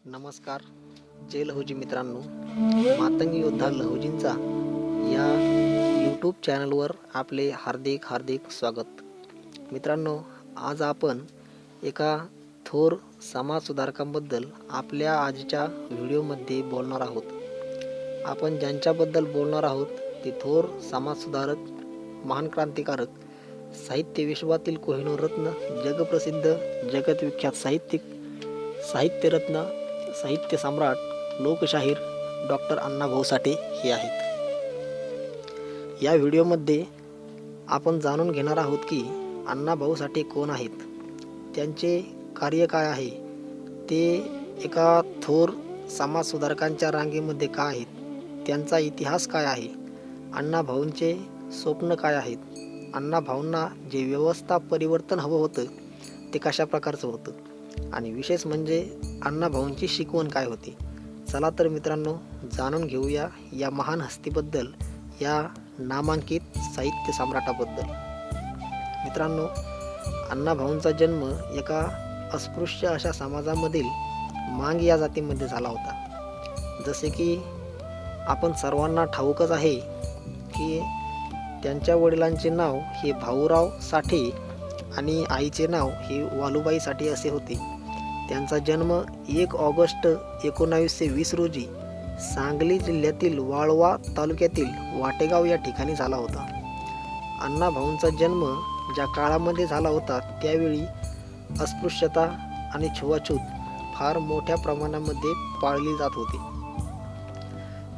नमस्कार. जय लहुजी मित्रांनो. मातंगी योद्धा लहुजींचा या यूट्यूब चॅनलवर आपले हार्दिक स्वागत. मित्रांनो, आज आपण एका थोर समाजसुधारकांबद्दल आपल्या आजच्या व्हिडिओमध्ये बोलणार आहोत. आपण ज्यांच्याबद्दल बोलणार आहोत ते थोर समाजसुधारक, महान क्रांतिकारक, साहित्य विश्वातील कोहिनूर रत्न, जगप्रसिद्ध, जगतविख्यात साहित्यरत्न, साहित्य सम्राट, लोकशाहीर डॉक्टर अण्णाभाऊ साठे हे आहेत. या व्हिडिओमध्ये आपण जाणून घेणार आहोत की अण्णाभाऊ साठे कोण आहेत, त्यांचे कार्य काय आहे, ते एका थोर समाजसुधारकांच्या रांगेमध्ये का आहेत, त्यांचा इतिहास काय आहे, अण्णाभाऊंचे स्वप्न काय आहेत, अण्णाभाऊंना जे व्यवस्था परिवर्तन हवं होतं ते कशा प्रकारचं होतं, आणि विशेष म्हणजे अण्णाभाऊंची शिकवण काय होती. चला तर मित्रांनो, जाणून घेऊया या महान हस्तीबद्दल, या नामांकित साहित्य सम्राटाबद्दल. मित्रांनो, अण्णाभाऊंचा जन्म एका अस्पृश्य अशा समाजामधील मांग या जातीमध्ये झाला होता. जसे की आपण सर्वांना ठाऊकच आहे की त्यांच्या वडिलांचे नाव हे भाऊराव साठे आणि आईचे नाव हे वालुबाई साठे असे होते. त्यांचा जन्म 1 ऑगस्ट 1920 रोजी सांगली जिल्ह्यातील वाळवा तालुक्यातील वाटेगाव या ठिकाणी झाला होता. अण्णाभाऊंचा जन्म ज्या काळामध्ये झाला होता त्यावेळी अस्पृश्यता आणि छुवाछूत फार मोठ्या प्रमाणामध्ये पाळली जात होती.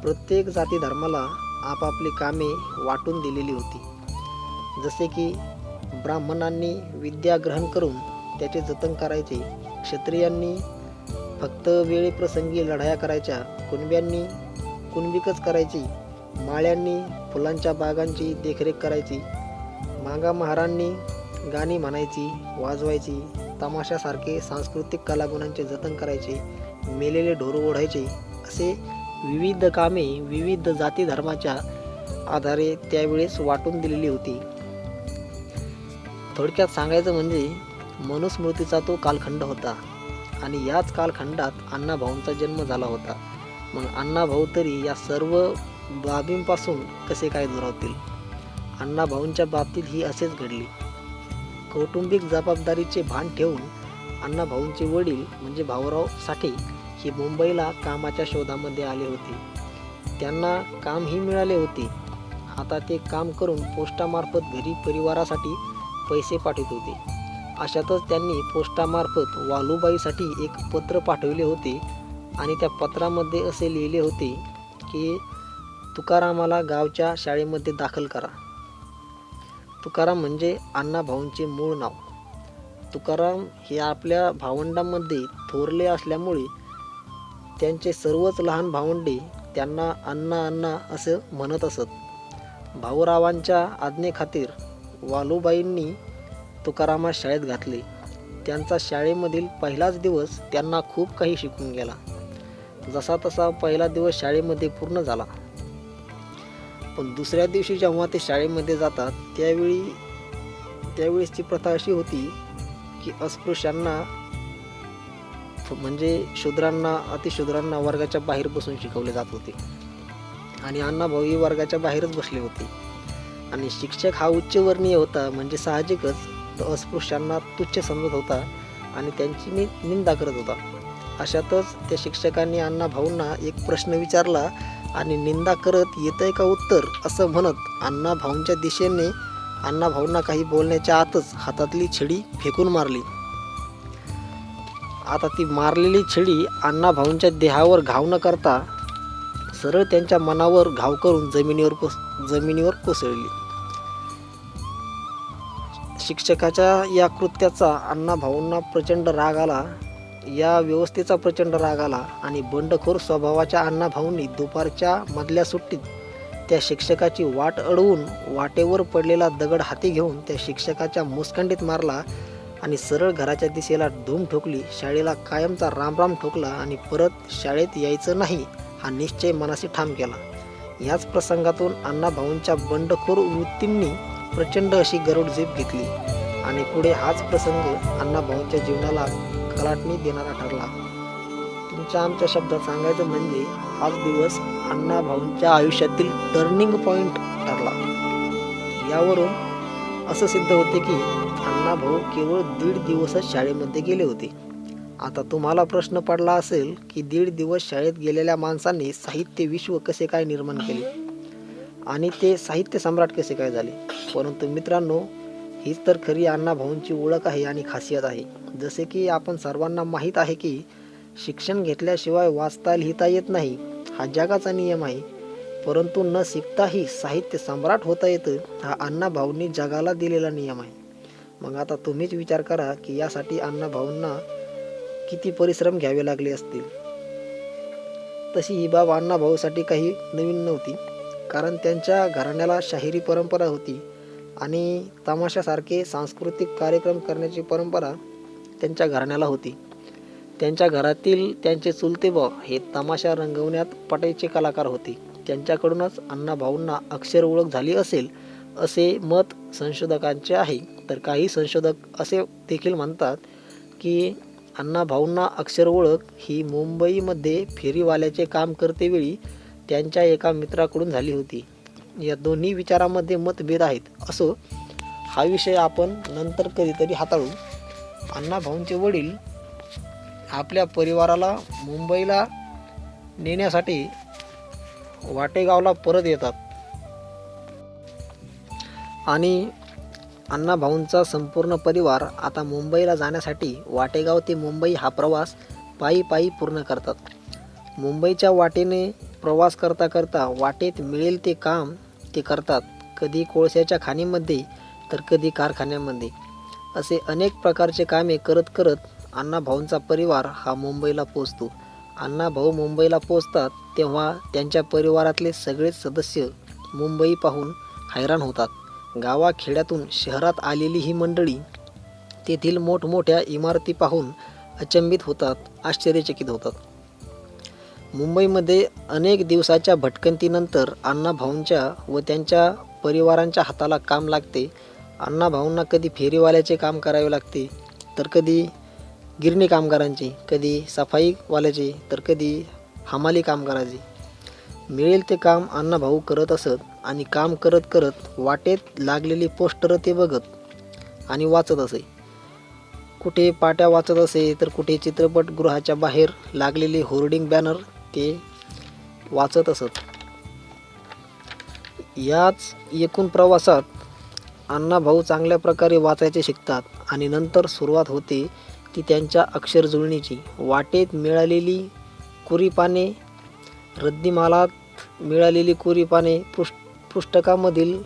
प्रत्येक जाती धर्माला आपापली कामे वाटून दिलेली होती. जसे की ब्राह्मणांनी विद्या ग्रहण करून त्याचे जतन करायचे, क्षत्रियांनी फक्त वेळेप्रसंगी लढाया करायच्या, कुणब्यांनी कुणबिकच करायची, माळ्यांनी फुलांच्या बागांची देखरेख करायची, मांगामहारांनी गाणी म्हणायची, वाजवायची, तमाशासारखे सांस्कृतिक कलागुणांचे जतन करायचे, मेलेले ढोर ओढायचे, असे विविध कामे विविध जाती धर्माच्या आधारे त्यावेळेस वाटून दिलेली होती. थोडक्यात सांगायचं म्हणजे मनुस्मृतीचा तो कालखंड होता आणि याच कालखंडात अण्णाभाऊंचा जन्म झाला होता. मग अण्णाभाऊ तरी या सर्व बाबींपासून कसे काय दुरावतील? अण्णाभाऊंच्या बाबतीत ही असेच घडले. कौटुंबिक जबाबदारीचे भान ठेवून अण्णाभाऊंचे वडील म्हणजे भाऊराव साठे हे मुंबईला कामाच्या शोधामध्ये आले होते. त्यांना कामही मिळाले होते. आता ते काम करून पोस्टामार्फत घरी परिवारासाठी पैसे पाठवत होते. अशातच त्यांनी पोस्टामार्फत वालुबाईसाठी एक पत्र पाठवले होते आणि त्या पत्रामध्ये असे लिहिले होते की तुकारामाला गावच्या शाळेमध्ये दाखल करा. तुकाराम म्हणजे अण्णाभाऊंचे मूळ नाव. तुकाराम हे आपल्या भावंडांमध्ये थोरले असल्यामुळे त्यांचे सर्वच लहान भावंडे त्यांना अण्णा अण्णा असं म्हणत असत. भाऊरावांच्या आज्ञेखातीर वालुबाईंनी तुकारामास शाळेत घातले. त्यांचा शाळेमधील पहिलाच दिवस त्यांना खूप काही शिकून गेला. जसा तसा पहिला दिवस शाळेमध्ये पूर्ण झाला. पण दुसऱ्या दिवशी जेव्हा ते शाळेमध्ये जातात त्यावेळेसची प्रथा अशी होती की अस्पृश्यांना म्हणजे शूद्रांना, अतिशूद्रांना वर्गाच्या बाहेर बसून शिकवले जात होते आणि अण्णाभाऊ वर्गाच्या बाहेरच बसले होते. आणि शिक्षक हा उच्चवर्णीय होता, म्हणजे साहजिकच तो अस्पृश्यांना तुच्छ समजत होता आणि त्यांची निंदा करत होता. अशातच त्या शिक्षकांनी अण्णाभाऊंना एक प्रश्न विचारला आणि निंदा करत येतंय का उत्तर असं म्हणत अण्णाभाऊंच्या दिशेने अण्णाभाऊंना काही बोलण्याच्या आतच हातातली छडी फेकून मारली. आता ती मारलेली छडी अण्णाभाऊंच्या देहावर घाव न करता सरळ त्यांच्या मनावर घाव करून जमिनीवर कोसळली. शिक्षकाच्या या कृत्याचा अण्णाभाऊंना प्रचंड राग आला. या व्यवस्थेचा प्रचंड राग आला आणि बंडखोर स्वभावाच्या अण्णाभाऊंनी दुपारच्या मधल्या सुट्टीत त्या शिक्षकाची वाट अडवून वाटेवर पडलेला दगड हाती घेऊन त्या शिक्षकाच्या मुसखंडीत मारला आणि सरळ घराच्या दिशेला धूम ठोकली. शाळेला कायमचा रामराम ठोकला आणि परत शाळेत यायचं नाही हा निश्चय मनाशी ठाम केला. याच प्रसंगातून अण्णाभाऊंच्या बंडखोर वृत्तींनी प्रचंड अशी गरुड झेप घेतली आणि पुढे हाच प्रसंग अण्णाभाऊंच्या जीवनाला कलाटणी देणारा ठरला. तुमच्या आमच्या शब्दात सांगायचं म्हणजे हाच दिवस अण्णा भाऊंच्या आयुष्यातील टर्निंग पॉइंट ठरला. यावरून असं सिद्ध होते की अण्णा भाऊ केवळ 1.5 दिवसच शाळेमध्ये गेले होते. आता तुम्हाला प्रश्न पडला असेल की 1.5 दिवस शाळेत गेलेल्या माणसांनी साहित्य विश्व कसे काय निर्माण केले आणि ते साहित्य सम्राट कसे काय झाले. परंतु मित्रांनो, हीच तर खरी अण्णा भाऊंची ओळख आहे आणि खासियत आहे. जसे की आपण सर्वांना माहीत आहे की शिक्षण घेतल्याशिवाय वाचता लिहिता येत नाही, हा जगाचा नियम आहे. परंतु न शिकताही साहित्य सम्राट होता येतं, हा अण्णा भाऊंनी जगाला दिलेला नियम आहे. मग आता तुम्हीच विचार करा की यासाठी अण्णा भाऊंना किती परिश्रम घ्यावे लागले असतील. तशी ही बाब अण्णा भाऊसाठी काही नवीन नव्हती, कारण त्यांच्या घराण्याला शाहिरी परंपरा होती आणि तमाशासारखे सांस्कृतिक कार्यक्रम करण्याची परंपरा त्यांच्या घराण्याला होती. त्यांच्या घरातील त्यांचे चुलते भाऊ हे तमाशा रंगवण्यात पटाईचे कलाकार होते. त्यांच्याकडूनच अण्णा भाऊंना अक्षर ओळख झाली असेल असे मत संशोधकांचे आहे. तर काही संशोधक असे देखील म्हणतात की अण्णा भाऊंना अक्षर ओळख ही मुंबईमध्ये फेरीवाल्याचे काम करतेवेळी त्यांच्या एका मित्राकडून झाली होती. या दोन्ही विचारामध्ये मतभेद आहेत. असो, हा विषय आपण नंतर कधीतरी हाताळू. अण्णा भाऊंचे वडील आपल्या परिवाराला मुंबईला नेण्यासाठी वाटेगावला परत येतात आणि अण्णा भाऊंचा संपूर्ण परिवार आता मुंबईला जाण्यासाठी वाटेगाव ते मुंबई हा प्रवास पायी पायी पूर्ण करतात. मुंबईच्या वाटेने प्रवास करता करता वाटेत मिळेल ते काम ते करतात. कधी कोळशाच्या खाणीमध्ये तर कधी कारखान्यामध्ये. असे अनेक प्रकारचे कामे करत करत अण्णा भाऊंचा परिवार हा मुंबईला पोचतो. अण्णा भाऊ मुंबईला पोचतात तेव्हा त्यांच्या परिवारातले सगळेच सदस्य मुंबई पाहून हैराण होतात. गावाखेड्यातून शहरात आलेली ही मंडळी तेथील मोठमोठ्या इमारती पाहून अचंबित होतात, आश्चर्यचकित होतात. मुंबईमध्ये अनेक दिवसाच्या भटकंतीनंतर अण्णा भाऊंच्या व त्यांच्या परिवारांच्या हाताला काम लागते. अण्णा भाऊंना कधी फेरीवाल्याचे काम करावे लागते, तर कधी गिरणी कामगारांचे, कधी सफाईवाल्याचे, तर कधी हमाली कामगाराचे. मिळेल ते काम अण्णा भाऊ करत असत आणि काम करत करत वाटेत लागलेली पोस्टरं ते बघत आणि वाचत असे. कुठे पाट्या वाचत असे तर कुठे चित्रपटगृहाच्या बाहेर लागलेले होर्डिंग बॅनर ते वाचत असत. याच एकूण प्रवासात अण्णा भाऊ चांगल्या प्रकारे वाचायचे शिकतात आणि नंतर सुरुवात होते ती त्यांच्या अक्षर जुळणीची. वाटेत मिळालेली कोरी पाने, रद्दीमालात मिळालेली कोरी पाने, पुस्तकामधील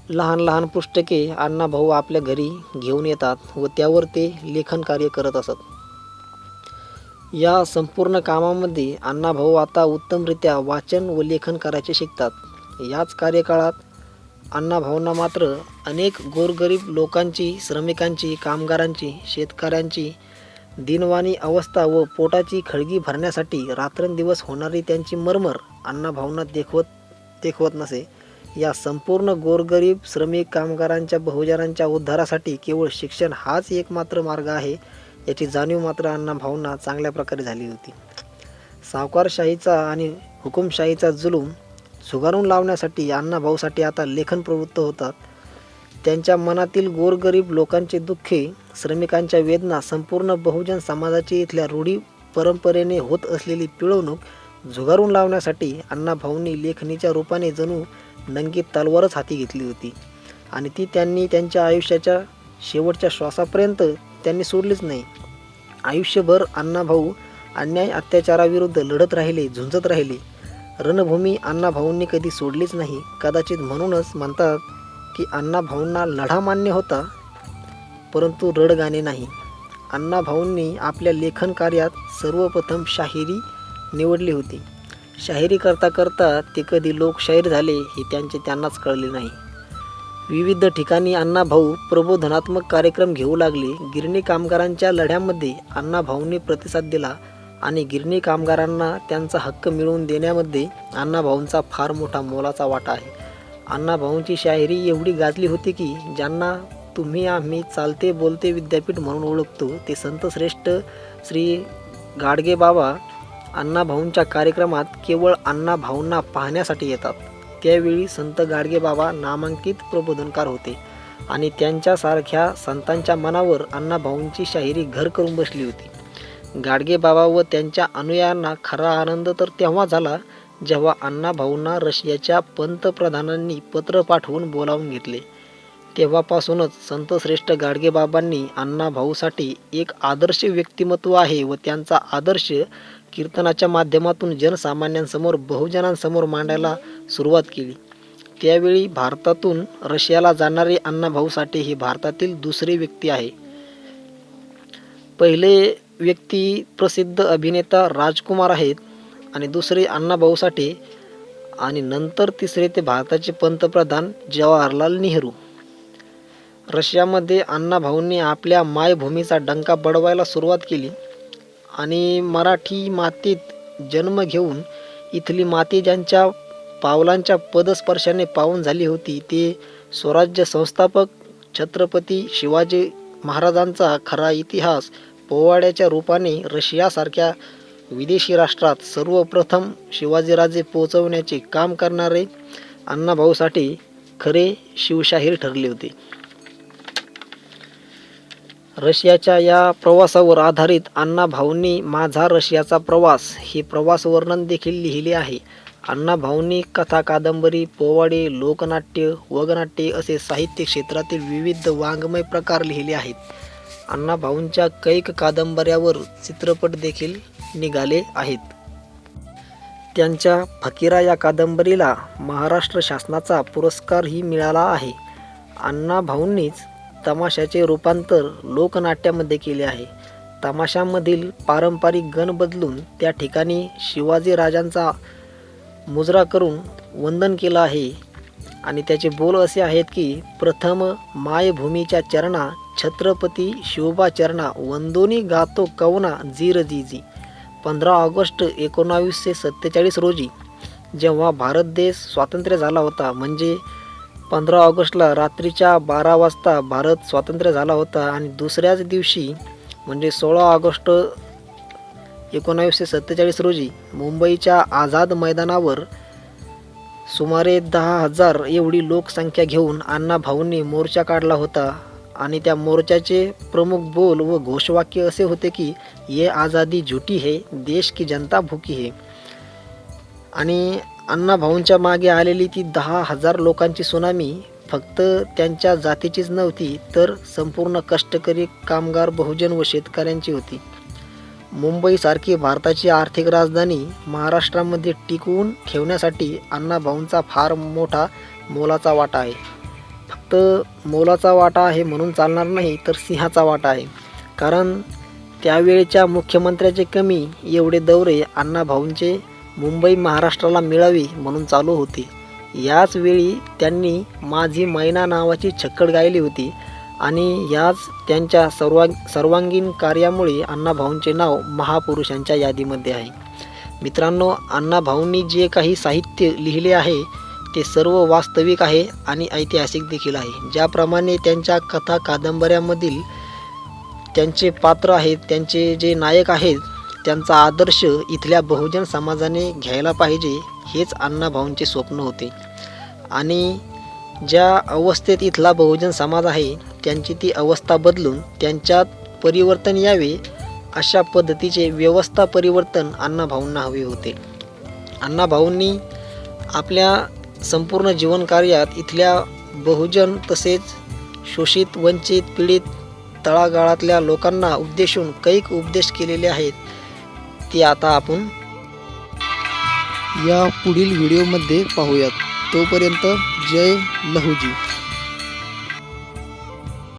लहान लहान पुस्तके अण्णा भाऊ आपल्या घरी घेऊन येतात व त्यावर ते लेखन कार्य करत असत. या संपूर्ण कामामध्ये अण्णा भाऊ आता उत्तमरित्या वाचन व लेखन करायचे शिकतात. याच कार्यकाळात अण्णा भाऊंना मात्र अनेक गोरगरीब लोकांची, श्रमिकांची, कामगारांची, शेतकऱ्यांची दिनवाणी अवस्था व पोटाची खळगी भरण्यासाठी रात्रंदिवस होणारी त्यांची मरमर अण्णा भाऊंना देखवत नसे. या संपूर्ण गोरगरीब श्रमिक कामगारांच्या, बहुजनांच्या उद्धारासाठी केवळ शिक्षण हाच एकमात्र मार्ग आहे याची जाणीव मात्र अण्णा भाऊंना चांगल्या प्रकारे झाली होती. सावकारशाहीचा आणि हुकुमशाहीचा जुलूम झुगारून लावण्यासाठी अण्णा भाऊसाठी आता लेखन प्रवृत्त होतात. त्यांच्या मनातील गोरगरीब लोकांचे दुःखे, श्रमिकांच्या वेदना, संपूर्ण बहुजन समाजाची इथल्या रूढी परंपरेने होत असलेली पिळवणूक झुगारून लावण्यासाठी अण्णा भाऊंनी लेखणीच्या रूपाने जणू नंगी तलवारच हाती घेतली होती आणि ती त्यांनी त्यांच्या आयुष्याच्या शेवटच्या श्वासापर्यंत त्यांनी सोडलीच नाही. आयुष्यभर अण्णा भाऊ अन्याय अत्याचाराविरुद्ध लढत राहिले, झुंजत राहिले. रणभूमी अण्णा भाऊंनी कधी सोडलीच नाही. कदाचित म्हणूनच म्हणतात की अण्णा भाऊंना लढा मान्य होता परंतु रडगाणे नाही. अण्णा भाऊंनी आपल्या लेखन कार्यात सर्वप्रथम शाहिरी निवडली होती. शाहिरी करता करता ते कधी लोकशाहीर झाले हे त्यांनाच कळले नाही. विविध ठिकाणी अण्णा भाऊ प्रबोधनात्मक कार्यक्रम घेऊ लागले. गिरणी कामगारांच्या लढ्यामध्ये अण्णा भाऊंनी प्रतिसाद दिला आणि गिरणी कामगारांना त्यांचा हक्क मिळवून देण्यामध्ये अण्णा भाऊंचा फार मोठा मोलाचा वाटा आहे. अण्णा भाऊंची शाहिरी एवढी गाजली होती की ज्यांना तुम्ही आम्ही चालते बोलते विद्यापीठ म्हणून ओळखतो ते संतश्रेष्ठ श्री गाडगे बाबा अण्णाभाऊंच्या कार्यक्रमात केवळ अण्णाभाऊंना पाहण्यासाठी येतात. त्यावेळी संत गाडगे बाबा नामांकित प्रबोधनकार होते आणि त्यांच्यासारख्या संतांच्या मनावर अण्णाभाऊंची शाहिरी घर करून बसली होती. गाडगे बाबा व त्यांच्या अनुयायांना खरा आनंद तर तेव्हा झाला जेव्हा अण्णाभाऊंना रशियाच्या पंतप्रधानांनी पत्र पाठवून बोलावून घेतले. तेव्हापासूनच संतश्रेष्ठ गाडगे बाबांनी अण्णाभाऊसाठी एक आदर्श व्यक्तिमत्व आहे व त्यांचा आदर्श कीर्तनाच्या माध्यमातून जनसामान्यांसमोर बहुजनांसमोर मांडायला सुरुवात केली. त्यावेळी भारतातून रशियाला जाणारे अण्णाभाऊ साठे हे भारतातील दुसरे व्यक्ती आहे. पहिले व्यक्ती प्रसिद्ध अभिनेता राजकुमार आहेत आणि दुसरे अण्णाभाऊ साठे आणि नंतर तिसरे ते भारताचे पंतप्रधान जवाहरलाल नेहरू. रशियामध्ये अण्णाभाऊंनी आपल्या मायभूमीचा डंका बडवायला सुरुवात केली आणि मराठी मातीत जन्म घेऊन इथली माती ज्यांच्या पावलांच्या पदस्पर्शाने पावन झाली होती ते स्वराज्य संस्थापक छत्रपती शिवाजी महाराजांचा खरा इतिहास पोवाड्याच्या रूपाने रशियासारख्या विदेशी राष्ट्रात सर्वप्रथम शिवाजीराजे पोचवण्याचे काम करणारे अण्णाभाऊ साठे खरे शिवशाहीर ठरले होते. रशियाच्या या प्रवासावर आधारित अण्णाभाऊंनी माझा रशियाचा प्रवास हे प्रवास वर्णन देखील लिहिले आहे. अण्णाभाऊंनी कथा, कादंबरी, पोवाडे, लोकनाट्य, वगनाट्ये असे साहित्य क्षेत्रातील विविध वाङ्मय प्रकार लिहिले आहेत. अण्णाभाऊंच्या कैक कादंबऱ्यावर चित्रपट देखील निघाले आहेत. त्यांच्या फकीरा या कादंबरीला महाराष्ट्र शासनाचा पुरस्कारही मिळाला आहे. अण्णाभाऊंनीच तमाशाचे रूपांतर लोकनाट्यामध्ये केले आहे. तमाशामधील पारंपरिक गण बदलून त्या ठिकाणी शिवाजी राजांचा मुजरा करून वंदन केलं आहे आणि त्याचे बोल असे आहेत की प्रथम मायभूमीच्या चरणा छत्रपती शिवबा चरणा वंदोनी गातो कवना जीर जीजी. 15 ऑगस्ट 1947 रोजी जेव्हा भारत देश स्वातंत्र्य झाला होता, म्हणजे 15 ऑगस्टला रात्रीच्या 12 वाजता भारत स्वातंत्र्य झाला होता आणि दुसऱ्याच दिवशी म्हणजे 16 ऑगस्ट 1947 रोजी मुंबईच्या आझाद मैदानावर सुमारे 10,000 एवढी लोकसंख्या घेऊन अण्णाभाऊंनी मोर्चा काढला होता आणि त्या मोर्चाचे प्रमुख बोल व घोषवाक्य असे होते की ये आज़ादी झूठी है, देश की जनता भूकी है. आणि अण्णाभाऊंच्या मागे आलेली ती 10,000 लोकांची सुनामी फक्त त्यांच्या जातीचीच नव्हती तर संपूर्ण कष्टकरी कामगार बहुजन व शेतकऱ्यांची होती. मुंबईसारखी भारताची आर्थिक राजधानी महाराष्ट्रामध्ये टिकवून ठेवण्यासाठी अण्णाभाऊंचा फार मोठा मोलाचा वाटा आहे. फक्त मोलाचा वाटा आहे म्हणून चालणार नाही तर सिंहाचा वाटा आहे. कारण त्यावेळच्या मुख्यमंत्र्याचे कमी एवढे दौरे अण्णाभाऊंचे मुंबई महाराष्ट्राला मिळावी म्हणून चालू होते. याच वेळी त्यांनी माझी मैना नावाची छक्कड गायली होती आणि याच त्यांच्या सर्वांगीण कार्यामुळे अण्णाभाऊंचे नाव महापुरुषांच्या यादीमध्ये आहे. मित्रांनो, अण्णाभाऊंनी जे काही साहित्य लिहिले आहे ते सर्व वास्तविक आहे आणि ऐतिहासिक देखील आहे. ज्याप्रमाणे त्यांच्या कथा कादंबऱ्यामधील त्यांचे पात्र आहेत, त्यांचे जे नायक आहेत, त्यांचा आदर्श इथल्या बहुजन समाजाने घ्यायला पाहिजे हेच अण्णाभाऊंचे स्वप्न होते. आणि ज्या अवस्थेत इथला बहुजन समाज आहे त्यांची ती अवस्था बदलून त्यांच्यात परिवर्तन यावे अशा पद्धतीचे व्यवस्था परिवर्तन अण्णाभाऊंना हवे होते. अण्णाभाऊंनी आपल्या संपूर्ण जीवनकार्यात इथल्या बहुजन तसेच शोषित, वंचित, पीडित, तळागाळातल्या लोकांना उद्देशून कैक उपदेश केलेले आहेत. ते आता आपण या पुढील व्हिडिओमध्ये पाहूयात. तोपर्यंत जय लहूजी.